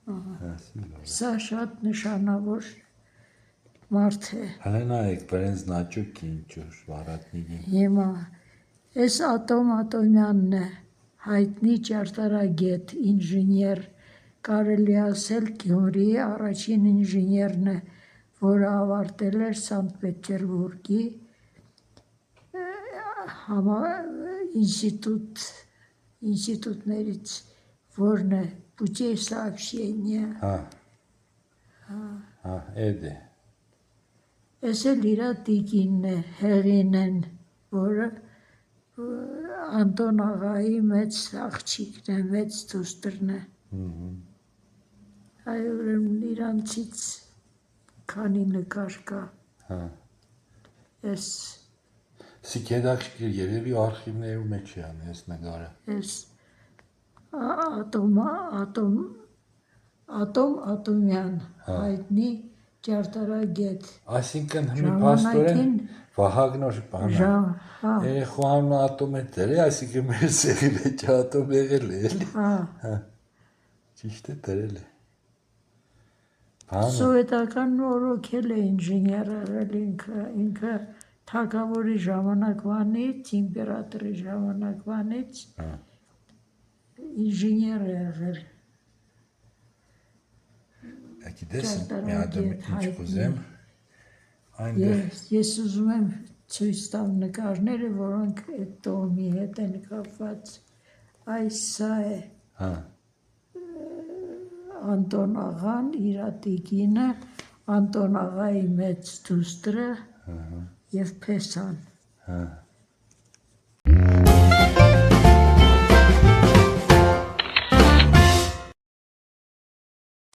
Սա շատ նշանավոր մարդ է։ Հենց այդ բրենց նաճուկ ինչ-որ վարատնիգին։ Հիմա այս Ատոմյանն է, հայտնի ճարտարագետ, ինժեներ, կարելի ասել Գյումրիի առաջին ինժեներն է, որը ավարտել էր Սանկտ Պետերբուրգի ինստիտուտներից, որն է Պուտեի Սաակշենիա։ Էդ է։ Ես էլ իրա տիկինն է, Հեղինեն, որը Անտոն աղայի մեծ աղջիկն է, մեծ դուստրն է։ Այ ուրեմն իրանցից քանի նկար կա։ Ես Սիքեդակշկիր երևի արխիվներու մեջ է ան ես նկարը։ Ես Ատոմյան, հայտնի ճարտարագետ։ Այսինքն հիմի փաստորեն Վահագնոր բանը։ Երեխու անունը Ատոմ է դրել, այսինքն մեր սեղի մեջ Ատոմ եղել է, էլի։ Ճիշտ է դրել է։ Սովետական օրոքել է ինժեներ եղել ինքը թագավորի ժամանակվանից, իմպերատորի ժամանակվանից ինժեներ եղել։ Գիտես, մի հատ ինչ կուզեմ, այնտեղ Ես ուզում եմ ցույց տամ նկարները, որոնք այդ տոհմի հետ են կապված։ Այս սա է Անտոն աղան, իր տիկինը, Անտոն աղայի մեծ դուստրը և Փեսան։